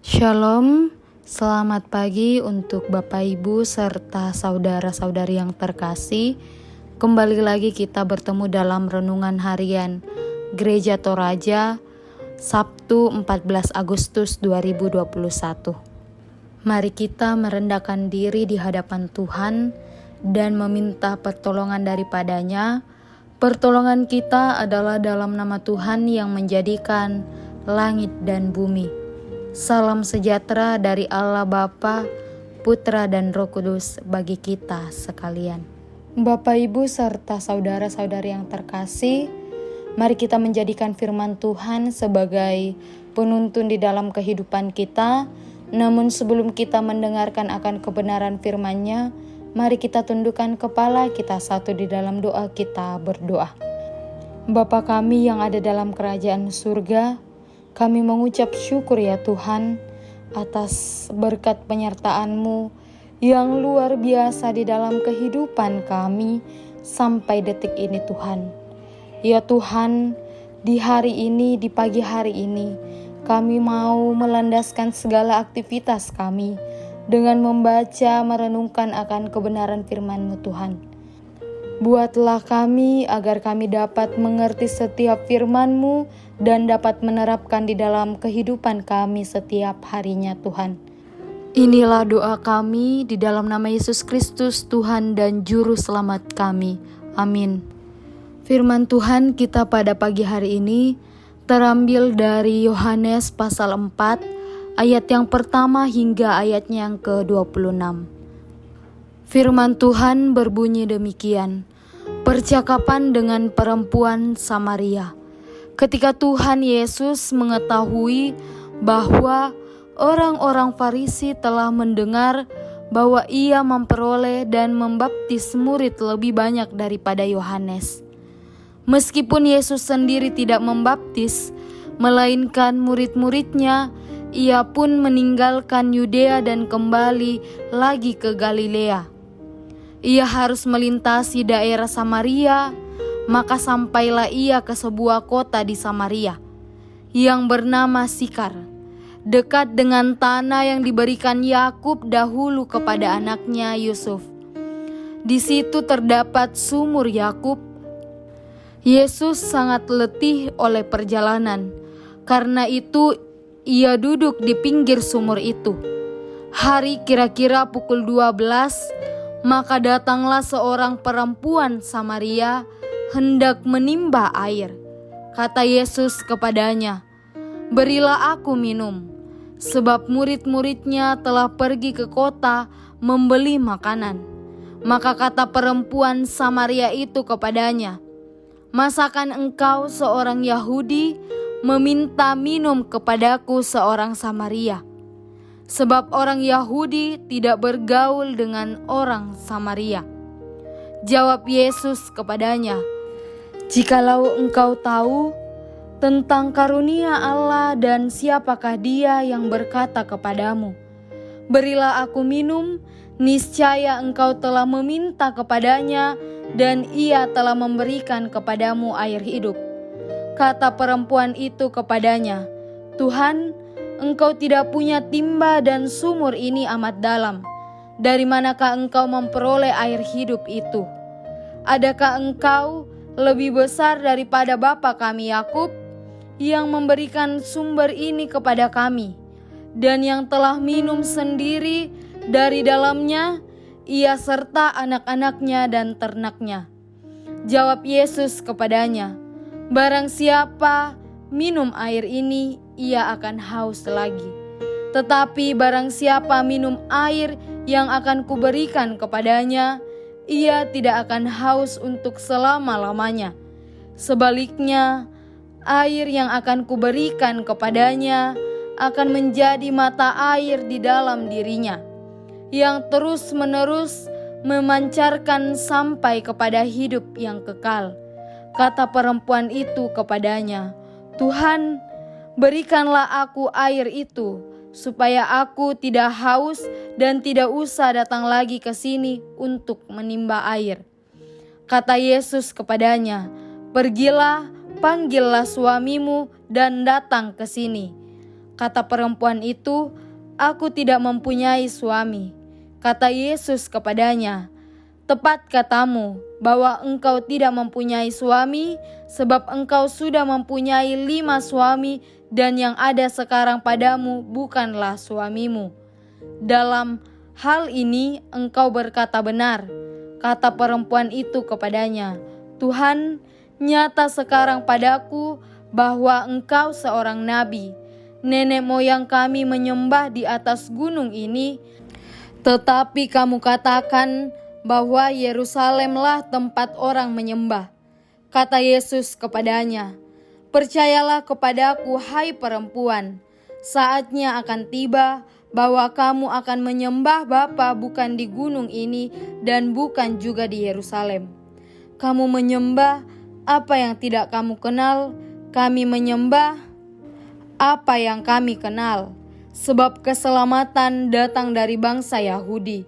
Shalom, selamat pagi untuk Bapak Ibu serta saudara-saudari yang terkasih. Kembali lagi kita bertemu dalam renungan harian Gereja Toraja, Sabtu 14 Agustus 2021. Mari kita merendahkan diri di hadapan Tuhan dan meminta pertolongan daripadanya. Pertolongan kita adalah dalam nama Tuhan yang menjadikan langit dan bumi. Salam sejahtera dari Allah Bapa, Putra dan Roh Kudus bagi kita sekalian. Bapak Ibu serta saudara-saudari yang terkasih, mari kita menjadikan firman Tuhan sebagai penuntun di dalam kehidupan kita. Namun sebelum kita mendengarkan akan kebenaran firman-Nya, mari kita tundukkan kepala kita satu di dalam doa. Kita berdoa. Bapa kami yang ada dalam kerajaan surga, kami mengucap syukur ya Tuhan atas berkat penyertaan-Mu yang luar biasa di dalam kehidupan kami sampai detik ini Tuhan. Ya Tuhan, di hari ini, di pagi hari ini, kami mau melandaskan segala aktivitas kami dengan membaca, merenungkan akan kebenaran firman-Mu Tuhan. Buatlah kami agar kami dapat mengerti setiap firman-Mu dan dapat menerapkan di dalam kehidupan kami setiap harinya Tuhan. Inilah doa kami di dalam nama Yesus Kristus, Tuhan dan Juru Selamat kami. Amin. Firman Tuhan kita pada pagi hari ini terambil dari Yohanes pasal 4 ayat yang pertama hingga ayatnya yang ke-26. Firman Tuhan berbunyi demikian. Percakapan dengan perempuan Samaria. Ketika Tuhan Yesus mengetahui bahwa orang-orang Farisi telah mendengar bahwa ia memperoleh dan membaptis murid lebih banyak daripada Yohanes. Meskipun Yesus sendiri tidak membaptis, melainkan murid-muridnya, ia pun meninggalkan Yudea dan kembali lagi ke Galilea. Ia harus melintasi daerah Samaria, maka sampailah ia ke sebuah kota di Samaria yang bernama Sikar, dekat dengan tanah yang diberikan Yakub dahulu kepada anaknya Yusuf. Di situ terdapat sumur Yakub. Yesus sangat letih oleh perjalanan, karena itu ia duduk di pinggir sumur itu. Hari kira-kira pukul 12, maka datanglah seorang perempuan Samaria hendak menimba air. Kata Yesus kepadanya, "Berilah aku minum," sebab murid-muridnya telah pergi ke kota membeli makanan. Maka kata perempuan Samaria itu kepadanya, "Masakan engkau seorang Yahudi meminta minum kepadaku seorang Samaria? Sebab orang Yahudi tidak bergaul dengan orang Samaria." Jawab Yesus kepadanya, "Jikalau engkau tahu tentang karunia Allah dan siapakah dia yang berkata kepadamu, 'Berilah aku minum,' niscaya engkau telah meminta kepadanya dan ia telah memberikan kepadamu air hidup." Kata perempuan itu kepadanya, "Tuhan, engkau tidak punya timba dan sumur ini amat dalam. Dari manakah engkau memperoleh air hidup itu? Adakah engkau lebih besar daripada bapa kami Yakub yang memberikan sumber ini kepada kami dan yang telah minum sendiri dari dalamnya, ia serta anak-anaknya dan ternaknya?" Jawab Yesus kepadanya, "Barang siapa minum air ini, ia akan haus lagi. Tetapi barang siapa minum air yang akan kuberikan kepadanya, ia tidak akan haus untuk selama-lamanya. Sebaliknya, air yang akan kuberikan kepadanya akan menjadi mata air di dalam dirinya, yang terus-menerus memancarkan sampai kepada hidup yang kekal." Kata perempuan itu kepadanya, "Tuhan, berikanlah aku air itu, supaya aku tidak haus dan tidak usah datang lagi ke sini untuk menimba air." Kata Yesus kepadanya, "Pergilah, panggillah suamimu dan datang ke sini." Kata perempuan itu, "Aku tidak mempunyai suami." Kata Yesus kepadanya, "Tepat katamu bahwa engkau tidak mempunyai suami, sebab engkau sudah mempunyai 5 suami dan yang ada sekarang padamu bukanlah suamimu. Dalam hal ini engkau berkata benar." Kata perempuan itu kepadanya, "Tuhan, nyata sekarang padaku bahwa engkau seorang nabi. Nenek moyang kami menyembah di atas gunung ini, tetapi kamu katakan bahwa Yerusalemlah tempat orang menyembah." Kata Yesus kepadanya, "Percayalah kepadaku, hai perempuan, saatnya akan tiba bahwa kamu akan menyembah Bapa bukan di gunung ini dan bukan juga di Yerusalem. Kamu menyembah apa yang tidak kamu kenal, kami menyembah apa yang kami kenal, sebab keselamatan datang dari bangsa Yahudi.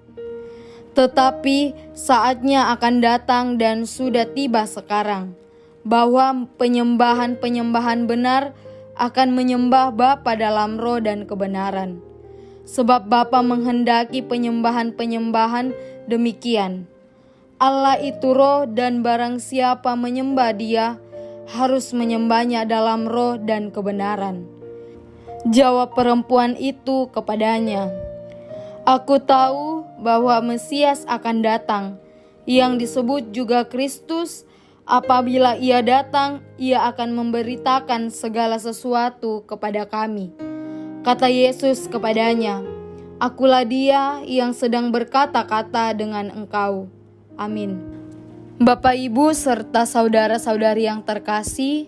Tetapi saatnya akan datang dan sudah tiba sekarang, bahwa penyembahan-penyembahan benar akan menyembah Bapa dalam roh dan kebenaran. Sebab Bapa menghendaki penyembahan-penyembahan demikian. Allah itu roh dan barang siapa menyembah Dia harus menyembahnya dalam roh dan kebenaran." Jawab perempuan itu kepadanya, "Aku tahu bahwa Mesias akan datang, yang disebut juga Kristus. Apabila Ia datang, Ia akan memberitakan segala sesuatu kepada kami." Kata Yesus kepadanya, "Akulah Dia yang sedang berkata-kata dengan engkau." Amin. Bapak, Ibu, serta saudara-saudari yang terkasih,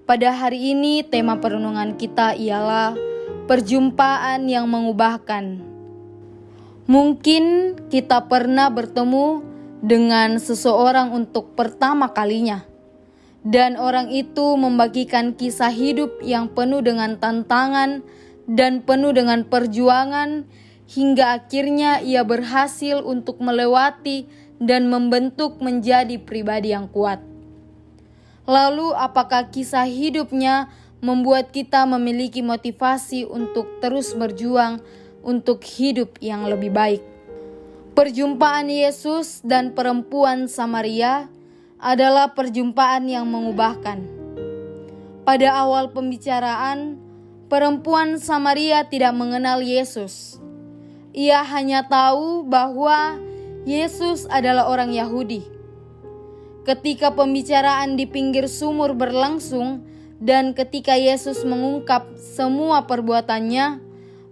pada hari ini tema perenungan kita ialah perjumpaan yang mengubahkan. Mungkin kita pernah bertemu dengan seseorang untuk pertama kalinya, dan orang itu membagikan kisah hidup yang penuh dengan tantangan dan penuh dengan perjuangan, hingga akhirnya ia berhasil untuk melewati dan membentuk menjadi pribadi yang kuat. Lalu apakah kisah hidupnya membuat kita memiliki motivasi untuk terus berjuang untuk hidup yang lebih baik? Perjumpaan Yesus dan perempuan Samaria adalah perjumpaan yang mengubahkan. Pada awal pembicaraan, perempuan Samaria tidak mengenal Yesus. Ia hanya tahu bahwa Yesus adalah orang Yahudi. Ketika pembicaraan di pinggir sumur berlangsung dan ketika Yesus mengungkap semua perbuatannya,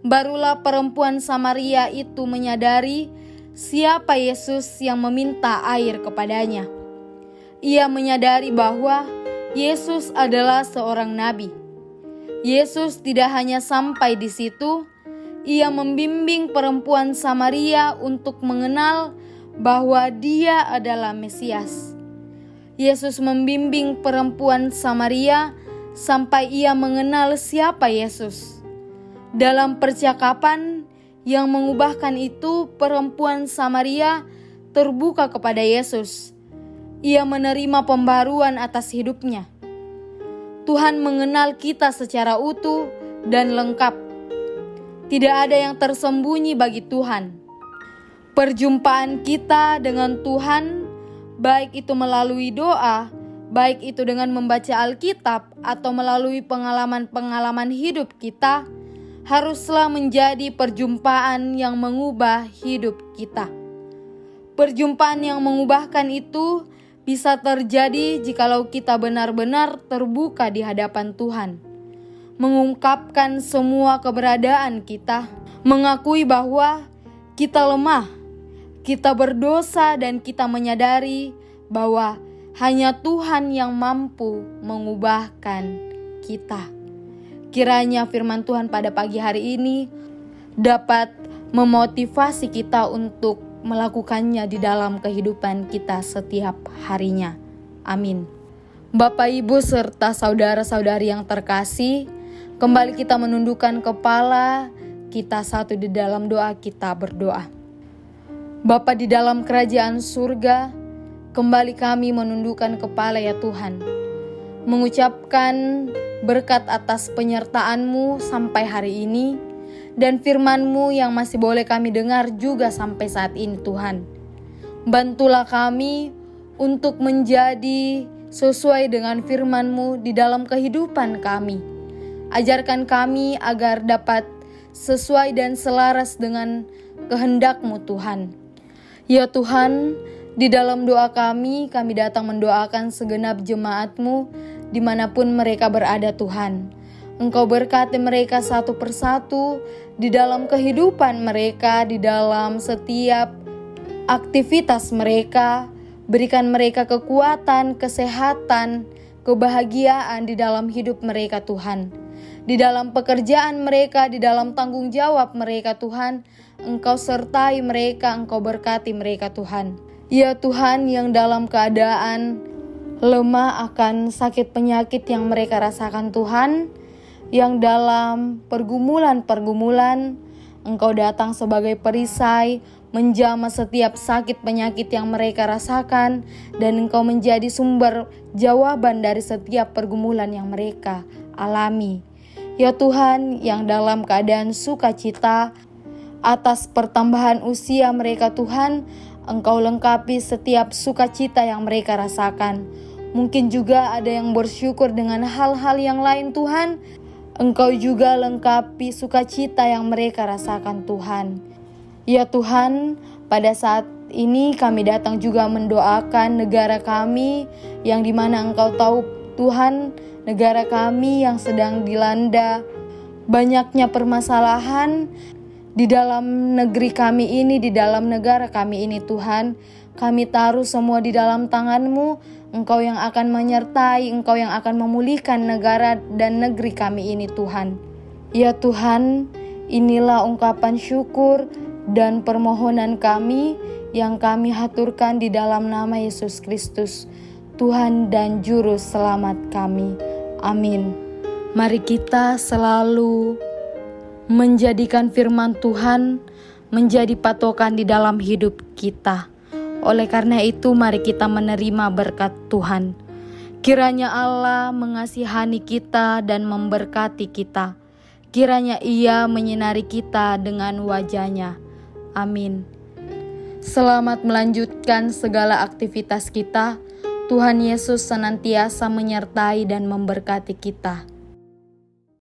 barulah perempuan Samaria itu menyadari siapa Yesus yang meminta air kepadanya. Ia menyadari bahwa Yesus adalah seorang nabi. Yesus tidak hanya sampai di situ, ia membimbing perempuan Samaria untuk mengenal bahwa Dia adalah Mesias. Yesus membimbing perempuan Samaria sampai ia mengenal siapa Yesus. Dalam percakapan yang mengubahkan itu, perempuan Samaria terbuka kepada Yesus. Ia menerima pembaruan atas hidupnya. Tuhan mengenal kita secara utuh dan lengkap. Tidak ada yang tersembunyi bagi Tuhan. Perjumpaan kita dengan Tuhan, baik itu melalui doa, baik itu dengan membaca Alkitab atau melalui pengalaman-pengalaman hidup kita, haruslah menjadi perjumpaan yang mengubah hidup kita. Perjumpaan yang mengubahkan itu bisa terjadi jikalau kita benar-benar terbuka di hadapan Tuhan, mengungkapkan semua keberadaan kita, mengakui bahwa kita lemah, kita berdosa, dan kita menyadari bahwa hanya Tuhan yang mampu mengubahkan kita. Kiranya firman Tuhan pada pagi hari ini dapat memotivasi kita untuk melakukannya di dalam kehidupan kita setiap harinya. Amin. Bapak, Ibu, serta saudara-saudari yang terkasih, kembali kita menundukkan kepala, kita satu di dalam doa, kita berdoa. Bapa di dalam kerajaan surga, kembali kami menundukkan kepala ya Tuhan. mengucapkan berkat atas penyertaan-Mu sampai hari ini, dan firman-Mu yang masih boleh kami dengar juga sampai saat ini Tuhan. Bantulah kami untuk menjadi sesuai dengan firman-Mu di dalam kehidupan kami. Ajarkan kami agar dapat sesuai dan selaras dengan kehendak-Mu Tuhan. Ya Tuhan, di dalam doa kami datang mendoakan segenap jemaat-Mu dimanapun mereka berada Tuhan. Engkau berkati mereka satu persatu di dalam kehidupan mereka, di dalam setiap aktivitas mereka. Berikan mereka kekuatan, kesehatan, kebahagiaan di dalam hidup mereka Tuhan. Di dalam pekerjaan mereka, di dalam tanggung jawab mereka Tuhan, Engkau sertai mereka, Engkau berkati mereka Tuhan. Ya Tuhan, yang dalam keadaan lemah akan sakit penyakit yang mereka rasakan Tuhan, yang dalam pergumulan-pergumulan Engkau datang sebagai perisai, menjamah setiap sakit penyakit yang mereka rasakan, dan Engkau menjadi sumber jawaban dari setiap pergumulan yang mereka alami. Ya Tuhan, yang dalam keadaan sukacita atas pertambahan usia mereka Tuhan, Engkau lengkapi setiap sukacita yang mereka rasakan. Mungkin juga ada yang bersyukur dengan hal-hal yang lain Tuhan. Engkau juga lengkapi sukacita yang mereka rasakan Tuhan. Ya Tuhan, pada saat ini kami datang juga mendoakan negara kami, yang dimana Engkau tahu Tuhan, negara kami yang sedang dilanda banyaknya permasalahan. Di dalam negeri kami ini, di dalam negara kami ini Tuhan, kami taruh semua di dalam tangan-Mu. Engkau yang akan menyertai, Engkau yang akan memulihkan negara dan negeri kami ini Tuhan. Ya Tuhan, inilah ungkapan syukur dan permohonan kami yang kami haturkan di dalam nama Yesus Kristus, Tuhan dan Juru Selamat kami. Amin. Mari kita selalu menjadikan firman Tuhan menjadi patokan di dalam hidup kita. Oleh karena itu, mari kita menerima berkat Tuhan. Kiranya Allah mengasihani kita dan memberkati kita. Kiranya Ia menyinari kita dengan wajah-Nya. Amin. Selamat melanjutkan segala aktivitas kita. Tuhan Yesus senantiasa menyertai dan memberkati kita.